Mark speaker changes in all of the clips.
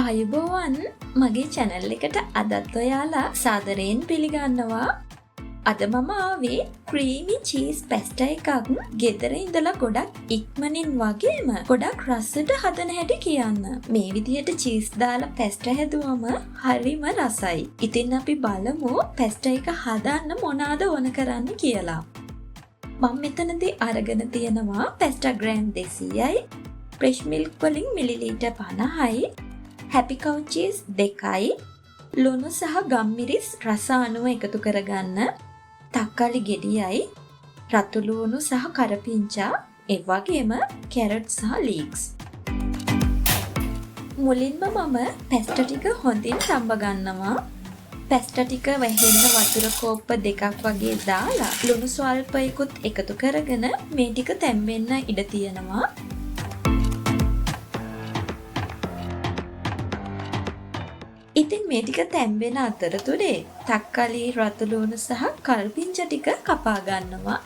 Speaker 1: ආයුබෝවන් මගේ channel එකට අදත් ඔයාලා සාදරයෙන් පිළිගන්නවා. අද මම ආවේ creamy cheese pasta එකක් ගෙදර ඉඳලා ගොඩක් ඉක්මනින් වගේම ගොඩක් රසට හදන හැටි කියන්න. මේ විදිහට cheese දාලා pasta හැදුවම හරිම රසයි. ඉතින් අපි බලමු pasta එක හදන්න මොනවාද ඕන කරන්න කියලා. මම මෙතනදී අරගෙන තියෙනවා pasta gram 200යි, fresh milk වලින් මිලිලීටර් 50යි, happy cow cheese 2යි, ලුණු සහ ගම්මිරිස් රස අනුව එකතු කරගන්න, තක්කාලි ගෙඩියයි, රතු ලුණු සහ කරපිංචා, ඒ වගේම කැරට් සහ ලීක්ස්. මුලින්ම මම පැස්ටා ටික හොඳින් තඹ ගන්නවා. පැස්ටා ටික වැහෙන්න වතුර කෝප්ප 2ක් වගේ දාලා ලුණු ස්වල්පයකුත් එකතු කරගෙන මේ ටික තැම්බෙන්න ඉඩ තියෙනවා. ඉතින් මේ ටික තැම්බෙන අතරතුරේ තක්කාලි, රතු ලුණු සහ කල්පිංචා ටික කපා ගන්නවා.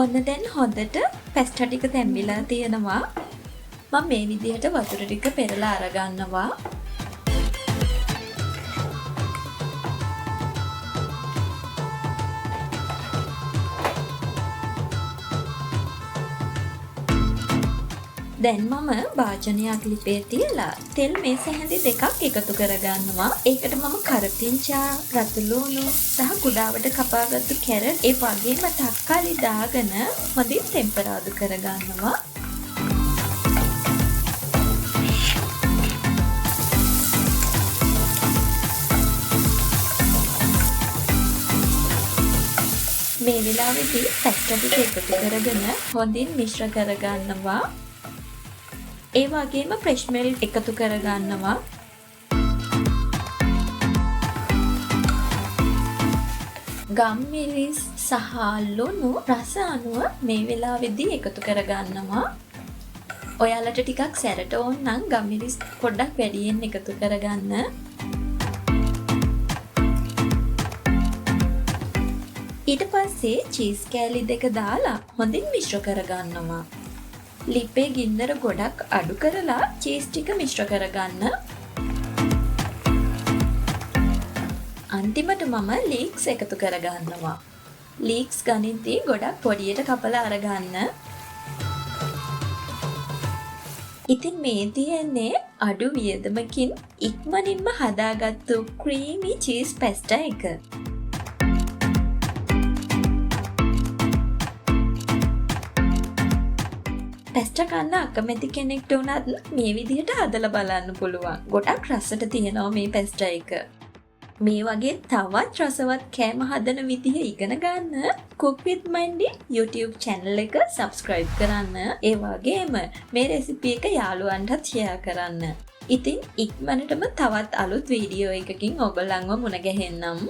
Speaker 1: ඔන්න දැන් හොඳට පැස්ටා ටික තැම්බිලා තියෙනවා. මම මේ විදිහට වතුර ටික පෙරලා අරගන්නවා. දැන් මම භාජනයක් ලිපේ තියලා තෙල් මේස හැඳි 2ක් එකතු කරගන්නවා. ඒකට මම කරපිංචා, රතු ලුණු සහ කුඩාවට කපාගත්තු කැරට් ඒ වගේම තක්කාලි දාගෙන හොඳින් ටෙම්පරාදු කරගන්නවා. මේ වෙලාවේදී පැස්ටා ටික එකතු කරගෙන හොඳින් මිශ්‍ර කරගන්නවා. ඒ වගේම fresh milk එකතු කරගන්නවා. ගම්මිරිස් සහ ලුණු රස අනුව මේ වෙලාවේදී එකතු කරගන්නවා. ඔයාලට ටිකක් සැරට ඕන නම් ගම්මිරිස් පොඩ්ඩක් වැඩියෙන් එකතු කරගන්න. ඊට පස්සේ චීස් කෑලි 2 දාලා හොඳින් මිශ්‍ර කරගන්නවා. ලිපේ ගින්දර ගොඩක් අඩු කරලා චීස් ටික මිශ්‍ර කරගන්න. අන්තිමට මම ලීක්ස් එකතු කරගන්නවා. ලීක්ස් ගනිද්දී ගොඩක් පොඩියට කපලා අරගන්න. ඉතින් මේ තියෙන්නේ අඩු වියදමකින් ඉක්මනින්ම හදාගත්තු creamy cheese pasta එක. පැස්ටා කන්න අකමැති කෙනෙක්ට උනත් මේ විදිහට හදලා බලන්න පුළුවන්. ගොඩක් රසට තියෙනවා මේ පැස්ටා එක. මේ වගේ තවත් රසවත් කෑම හදන විදිහ ඉගෙන ගන්න Cook with Mandy YouTube channel එක subscribe කරන්න. ඒ වගේම මේ රෙසිපි එක යාළුවන්ටත් share කරන්න. ඉතින් ඉක්මනටම තවත් අලුත් වීඩියෝ එකකින් ඔයගොල්ලන්ව මුණ ගැහෙන්නම්.